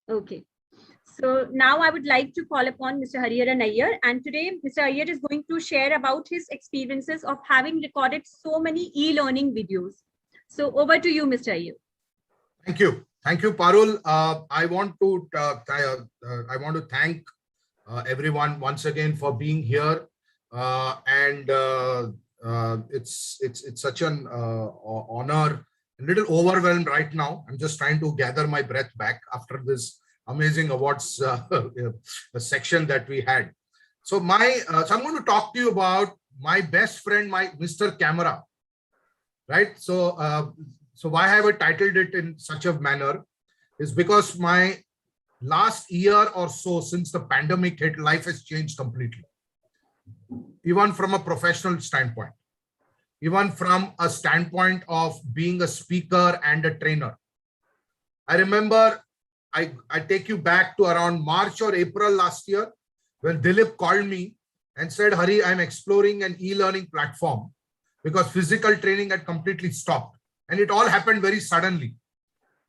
Okay. So now I would like to call upon Mr. Hariharan Iyer, and today Mr. Iyer is going to share about his experiences of having recorded so many e-learning videos. So over to you, Mr. Iyer. Thank you, Parul. I want to thank everyone once again for being here, it's such an honor. A little overwhelmed right now. I'm just trying to gather my breath back after this amazing awards section that we had. So I'm going to talk to you about my best friend, my Mr. Camera, right? So why have I titled it in such a manner is because my last year or so since the pandemic hit, life has changed completely. Even from a professional standpoint, even from a standpoint of being a speaker and a trainer. I remember I take you back to around March or April last year when Dilip called me and said, Hari, I'm exploring an e-learning platform because physical training had completely stopped. And it all happened very suddenly,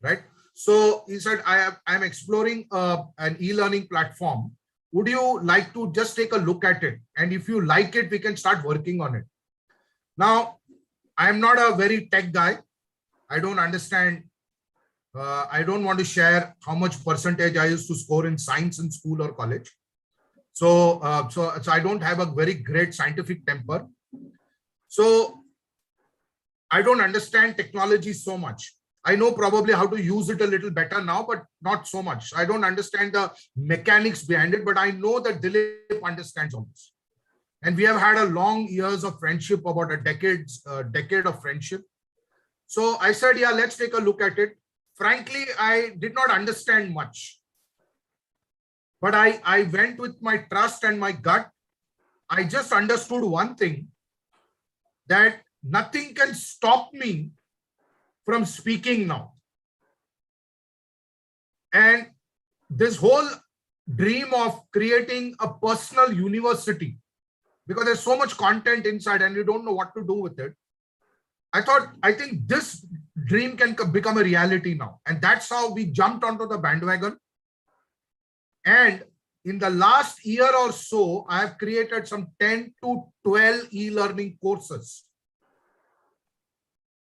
right? So he said, I'm exploring an e-learning platform. Would you like to just take a look at it? And if you like it, we can start working on it. Now, I'm not a very tech guy. I don't understand. I don't want to share how much percentage I used to score in science in school or college. So I don't have a very great scientific temper. So I don't understand technology so much. I know probably how to use it a little better now, but not so much. I don't understand the mechanics behind it, but I know that Dilip understands all this. And we have had a long years of friendship, about a decade of friendship. So I said, yeah, let's take a look at it. Frankly, I did not understand much. But I went with my trust and my gut. I just understood one thing, that nothing can stop me from speaking now. And this whole dream of creating a personal university, because there's so much content inside and you don't know what to do with it. I think this dream can become a reality now. And that's how we jumped onto the bandwagon. And in the last year or so, I have created some 10 to 12 e-learning courses.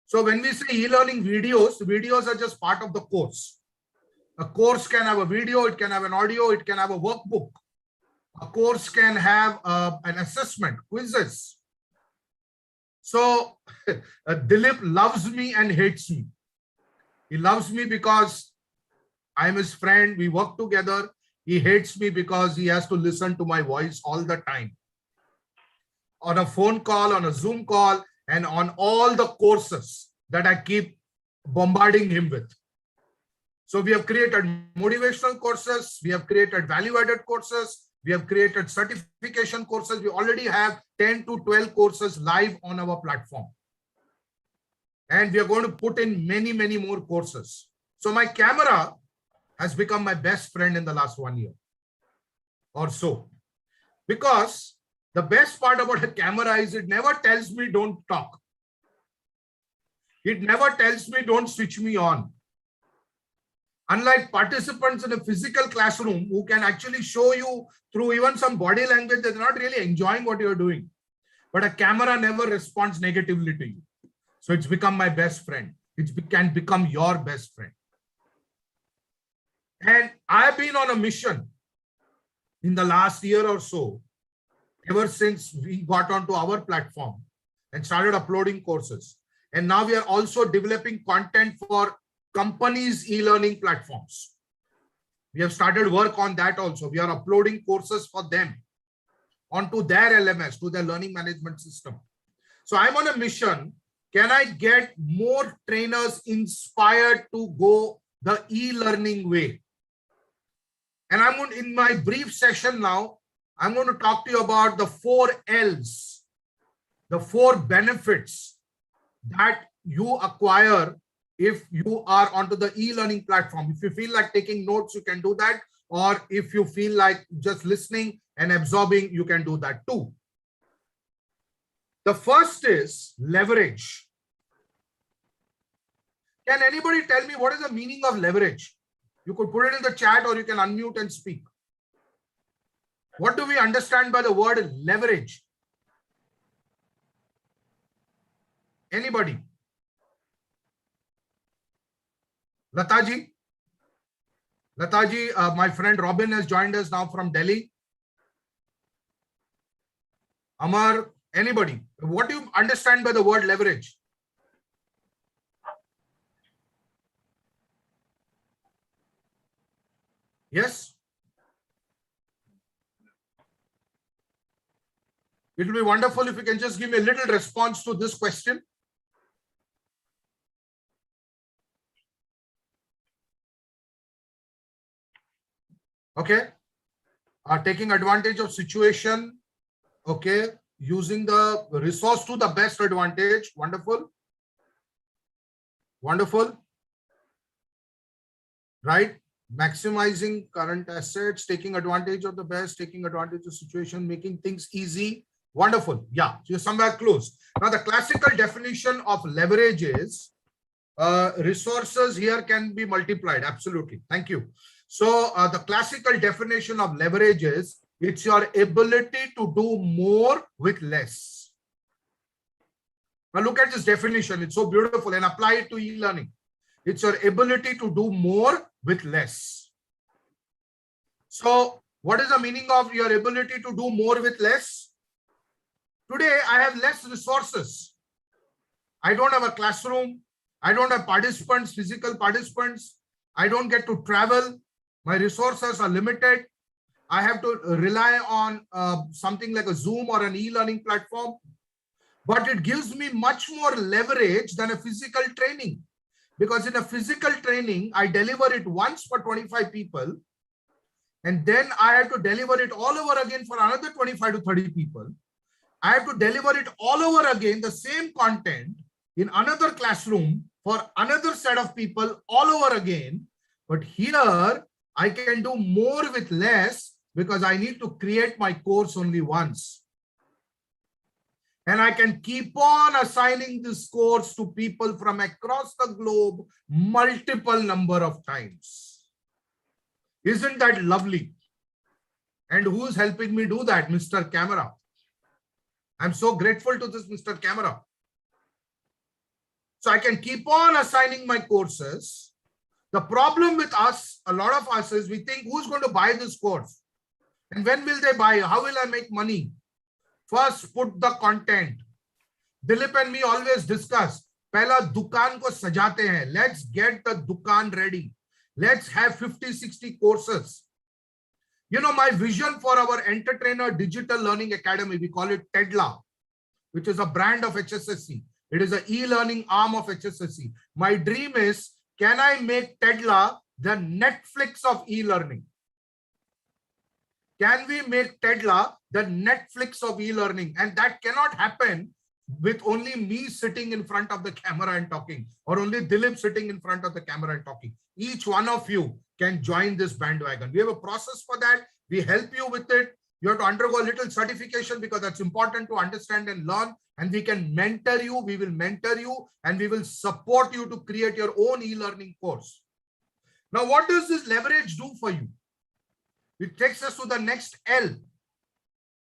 So when we say e-learning videos, videos are just part of the course. A course can have a video, it can have an audio, it can have a workbook. A course can have an assessment, quizzes. So Dilip loves me and hates me. He loves me because I'm his friend. We work together. He hates me because he has to listen to my voice all the time. On a phone call, on a Zoom call, and on all the courses that I keep bombarding him with. So we have created motivational courses. We have created value-added courses. We have created certification courses. We already have 10 to 12 courses live on our platform. And we are going to put in many, many more courses. So my camera has become my best friend in the last 1 year or so. Because the best part about a camera is it never tells me don't talk. It never tells me don't switch me on. Unlike participants in a physical classroom who can actually show you through even some body language that they're not really enjoying what you're doing. But a camera never responds negatively to you. So it's become my best friend. It can become your best friend. And I've been on a mission in the last year or so, ever since we got onto our platform and started uploading courses. And now we are also developing content for companies' e-learning platforms. We have started work on that also. We are uploading courses for them onto their LMS, to their learning management system. So I'm on a mission. Can I get more trainers inspired to go the e-learning way? And I'm going, in my brief session now, I'm going to talk to you about the 4 L's, the 4 benefits that you acquire if you are onto the e-learning platform. If you feel like taking notes, you can do that. Or if you feel like just listening and absorbing, you can do that too. The first is leverage. Can anybody tell me what is the meaning of leverage? You could put it in the chat or you can unmute and speak. What do we understand by the word leverage? Anybody? Lataji? Lataji, my friend Robin has joined us now from Delhi. Amar, anybody? What do you understand by the word leverage? Yes? It will be wonderful if you can just give me a little response to this question. Okay. Taking advantage of situation. Okay. Using the resource to the best advantage. Wonderful. Wonderful. Right. Maximizing current assets, taking advantage of the best, taking advantage of situation, making things easy. Wonderful. Yeah, so you're somewhere close. Now, the classical definition of leverage is resources here can be multiplied. Absolutely. Thank you. So the classical definition of leverage is it's your ability to do more with less. Now, look at this definition. It's so beautiful, and apply it to e-learning. It's your ability to do more with less. So what is the meaning of your ability to do more with less? Today, I have less resources. I don't have a classroom. I don't have participants, physical participants. I don't get to travel. My resources are limited. I have to rely on something like a Zoom or an e-learning platform. But it gives me much more leverage than a physical training. Because in a physical training, I deliver it once for 25 people. And then I have to deliver it all over again for another 25 to 30 people. I have to deliver it all over again, the same content in another classroom for another set of people all over again. But here I can do more with less because I need to create my course only once. And I can keep on assigning this course to people from across the globe multiple number of times. Isn't that lovely? And who's helping me do that? Mr. Camera. I'm so grateful to this Mr. Camera. So I can keep on assigning my courses. The problem with us, a lot of us, is we think, who's going to buy this course? And when will they buy? How will I make money? First, put the content. Dilip and me always discuss. Pehla dukaan ko sajate hain. Let's get the dukaan ready. Let's have 50, 60 courses. You know, my vision for our Entertrainer Digital Learning Academy, we call it TEDLA, which is a brand of HSSC. It is an e-learning arm of HSSC. My dream is, can I make TEDLA the Netflix of e-learning? Can we make TEDLA the Netflix of e-learning? And that cannot happen with only me sitting in front of the camera and talking, or only Dilip sitting in front of the camera and talking. Each one of you can join this bandwagon. We have a process for that. We help you with it. You have to undergo a little certification because that's important to understand and learn. And we can mentor you. We will mentor you and we will support you to create your own e-learning course. Now, what does this leverage do for you? It takes us to the next L.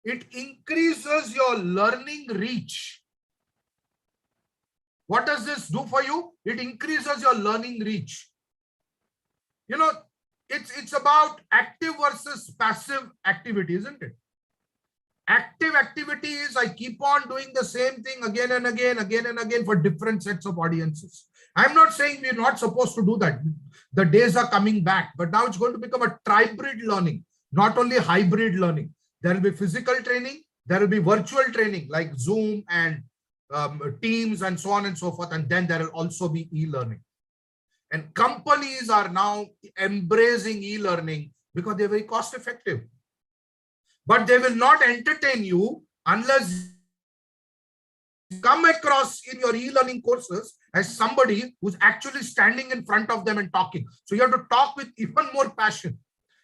It increases your learning reach. What does this do for you? It increases your learning reach. You know, it's about active versus passive activity, isn't it? Active activity is I keep on doing the same thing again and again for different sets of audiences. I'm not saying we're not supposed to do that. The days are coming back, but now it's going to become a tribrid learning, not only hybrid learning. There will be physical training, there will be virtual training like Zoom and Teams and so on and so forth. And then there will also be e-learning. And companies are now embracing e-learning because they're very cost effective. But they will not entertain you unless you come across in your e-learning courses as somebody who's actually standing in front of them and talking. So you have to talk with even more passion.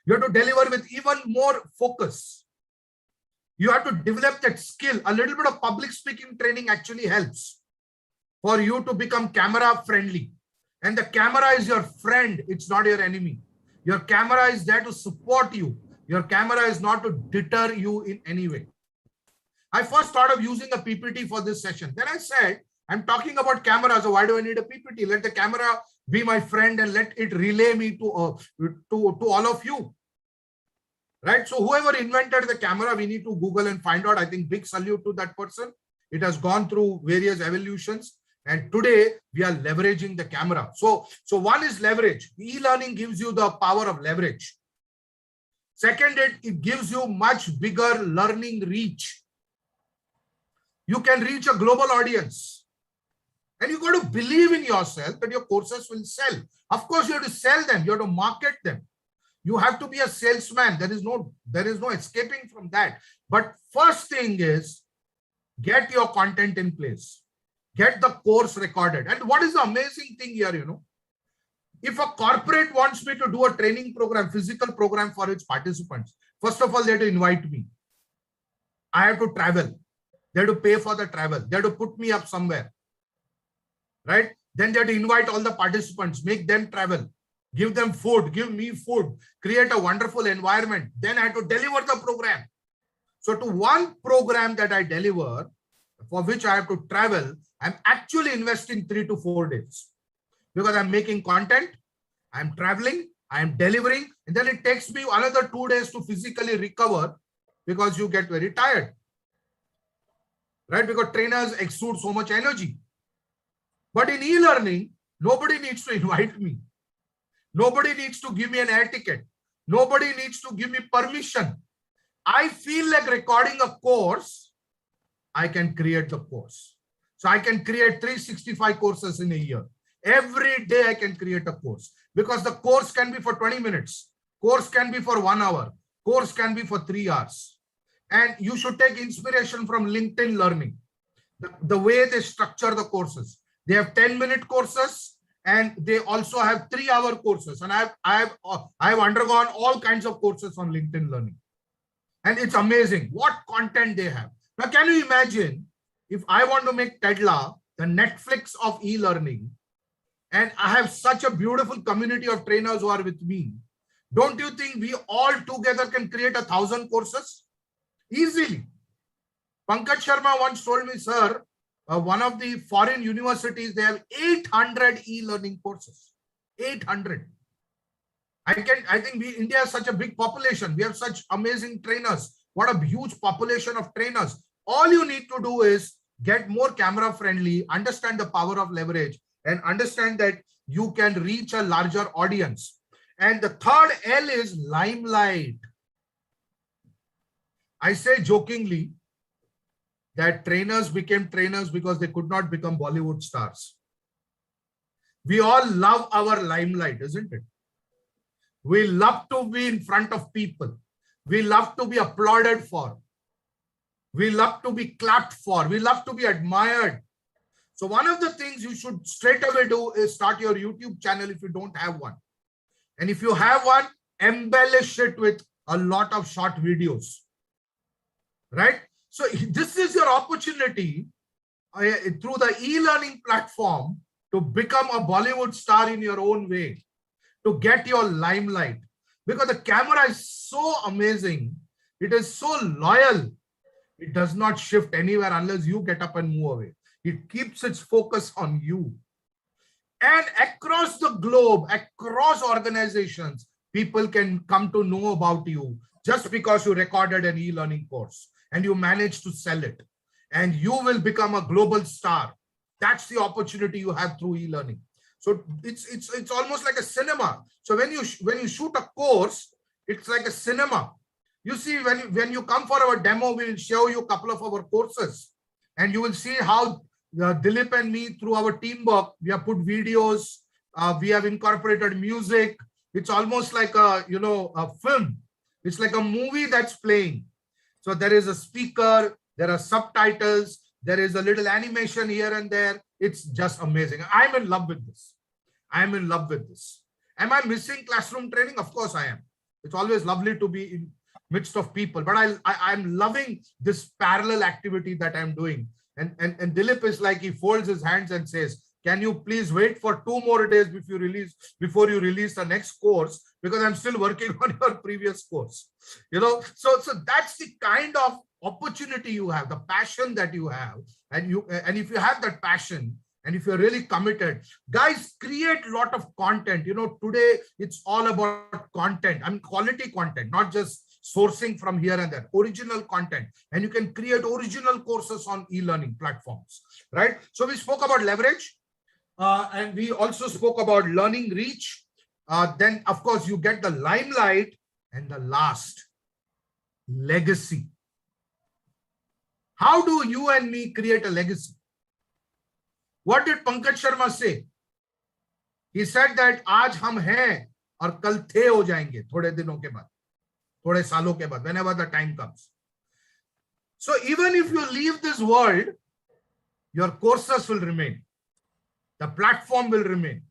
You have to deliver with even more focus. You have to develop that skill. A little bit of public speaking training actually helps for you to become camera friendly. And the camera is your friend. It's not your enemy. Your camera is there to support you. Your camera is not to deter you in any way. I first thought of using a PPT for this session. Then I said, I'm talking about camera, so why do I need a PPT? Let the camera be my friend and let it relay me to all of you. Right? So whoever invented the camera, we need to Google and find out. I think big salute to that person. It has gone through various evolutions. And today we are leveraging the camera. So one is leverage. E-learning gives you the power of leverage. Second, it gives you much bigger learning reach. You can reach a global audience. And you got to believe in yourself that your courses will sell. Of course, you have to sell them. You have to market them. You have to be a salesman. There is no escaping from that. But first thing is, get your content in place. Get the course recorded. And what is the amazing thing here, if a corporate wants me to do a training program, physical program for its participants, first of all, they have to invite me. I have to travel. They have to pay for the travel. They have to put me up somewhere. Right? Then they have to invite all the participants, make them travel, give them food, give me food, create a wonderful environment. Then I have to deliver the program. So to one program that I deliver, for which I have to travel, I'm actually investing 3 to 4 days because I'm making content, I'm traveling, I'm delivering, and then it takes me another 2 days to physically recover because you get very tired, right? Because trainers exude so much energy. But in e-learning, nobody needs to invite me. Nobody needs to give me an air ticket. Nobody needs to give me permission. I feel like recording a course, I can create the course. So I can create 365 courses in a year. Every day I can create a course because the course can be for 20 minutes. Course can be for 1 hour. Course can be for 3 hours. And you should take inspiration from LinkedIn Learning. The way they structure the courses. They have 10-minute courses and they also have 3-hour courses. And I've undergone all kinds of courses on LinkedIn Learning. And it's amazing what content they have. Now, can you imagine if I want to make Tedla the Netflix of e-learning, and I have such a beautiful community of trainers who are with me, don't you think we all together can create 1,000 courses? Easily. Pankaj Sharma once told me, sir, one of the foreign universities, they have 800 e-learning courses. 800. I think India has such a big population. We have such amazing trainers. What a huge population of trainers. All you need to do is get more camera friendly, understand the power of leverage, and understand that you can reach a larger audience. And the third L is limelight. I say jokingly that trainers became trainers because they could not become Bollywood stars. We all love our limelight, isn't it? We love to be in front of people. We love to be applauded for. We love to be clapped for. We love to be admired. So one of the things you should straight away do is start your YouTube channel if you don't have one. And if you have one, embellish it with a lot of short videos. Right? So this is your opportunity through the e-learning platform to become a Bollywood star in your own way, to get your limelight. Because the camera is so amazing. It is so loyal. It does not shift anywhere unless you get up and move away. It keeps its focus on you. And across the globe, across organizations, people can come to know about you just because you recorded an e-learning course and you managed to sell it. And you will become a global star. That's the opportunity you have through e-learning. So it's almost like a cinema. So when you shoot a course, it's like a cinema. You see, when you come for our demo, we'll show you a couple of our courses, and you will see how Dilip and me, through our teamwork, we have put videos, we have incorporated music. It's almost like a film. It's like a movie that's playing. So there is a speaker, there are subtitles, there is a little animation here and there. It's just amazing. I'm in love with this. I'm in love with this. Am I missing classroom training? Of course I am. It's always lovely to be in midst of people, but I'm loving this parallel activity that I'm doing. And Dilip is like, he folds his hands and says, can you please wait for 2 more days before you release the next course, because I'm still working on your previous course. So that's the kind of opportunity you have, the passion that you have, and if you have that passion, and if you're really committed, guys, create a lot of content. Today it's all about content. I mean, quality content, not just sourcing from here and there, original content. And you can create original courses on e-learning platforms, right? So we spoke about leverage, and we also spoke about learning reach. Then, of course, you get the limelight, and the last, legacy. How do you and me create a legacy? What did Pankaj Sharma say? He said that आज हम हैं और कल थे हो जाएंगे, थोड़े दिनों के बाद, थोड़े सालों के बाद, whenever the time comes. So even if you leave this world, your courses will remain. The platform will remain.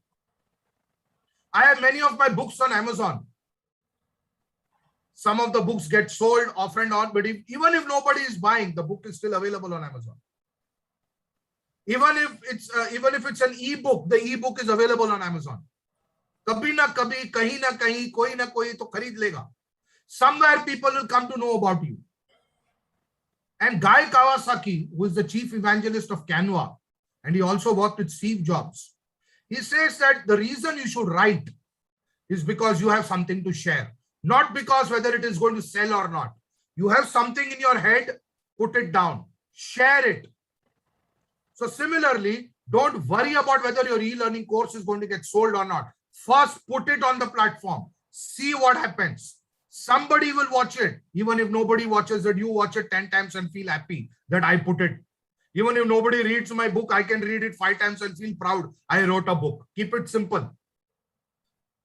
I have many of my books on Amazon. Some of the books get sold off and on, but even if nobody is buying, the book is still available on Amazon. Even if it's an ebook, the ebook is available on Amazon. Kabhi na kabhi, kahin na kahin, koi na koi to kharid lega. Somewhere people will come to know about you. And Guy Kawasaki, who is the chief evangelist of Canva, and he also worked with Steve Jobs, he says that the reason you should write is because you have something to share, not because whether it is going to sell or not. You have something in your head, put it down, share it. So similarly, don't worry about whether your e-learning course is going to get sold or not. First, put it on the platform. See what happens. Somebody will watch it. Even if nobody watches it, you watch it 10 times and feel happy that I put it. Even if nobody reads my book, I can read it 5 times and feel proud I wrote a book. Keep it simple.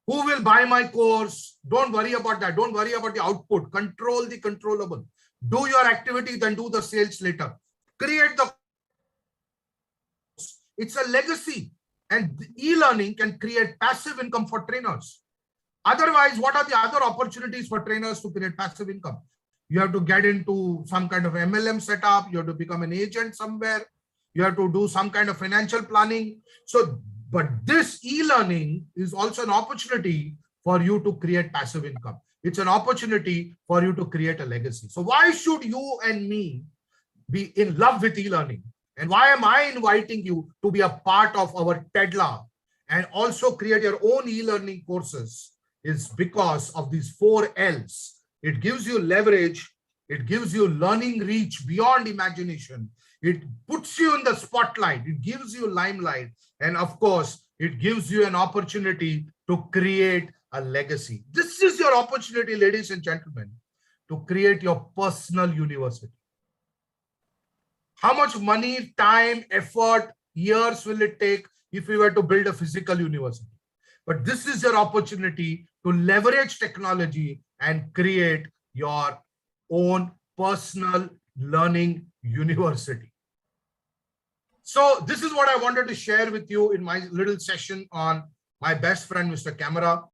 Who will buy my course? Don't worry about that. Don't worry about the output. Control the controllable. Do your activity, then do the sales later. Create the... It's a legacy, and e-learning can create passive income for trainers. Otherwise, what are the other opportunities for trainers to create passive income? You have to get into some kind of MLM setup. You have to become an agent somewhere. You have to do some kind of financial planning. So, but this e-learning is also an opportunity for you to create passive income. It's an opportunity for you to create a legacy. So why should you and me be in love with e-learning? And why am I inviting you to be a part of our TEDLA and also create your own e-learning courses? Is because of these 4 L's. It gives you leverage. It gives you learning reach beyond imagination. It puts you in the spotlight. It gives you limelight. And of course, it gives you an opportunity to create a legacy. This is your opportunity, ladies and gentlemen, to create your personal university. How much money, time, effort, years will it take if we were to build a physical university? But this is your opportunity to leverage technology and create your own personal learning university. So this is what I wanted to share with you in my little session on my best friend, Mr. Camera.